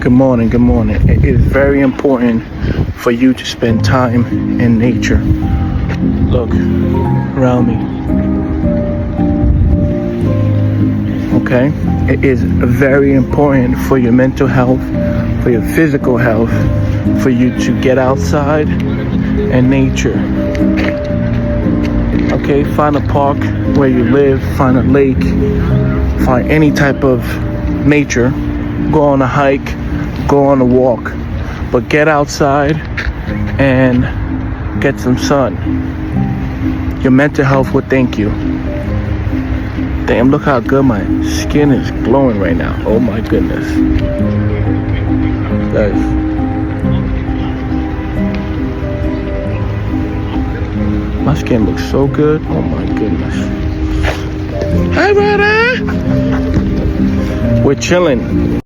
Good morning, good morning. It is very important for you to spend time in nature. Look around me. Okay? It is very important for your mental health, for your physical health, for you to get outside and nature. Okay? Find a park where you live, find a lake, find any type of nature. Go on a hike, go on a walk, but get outside and get some sun. Your mental health will thank you. Damn, look how good my skin is glowing right now. Oh my goodness. Guys. My skin looks so good. Oh my goodness. Hi, brother. We're chilling.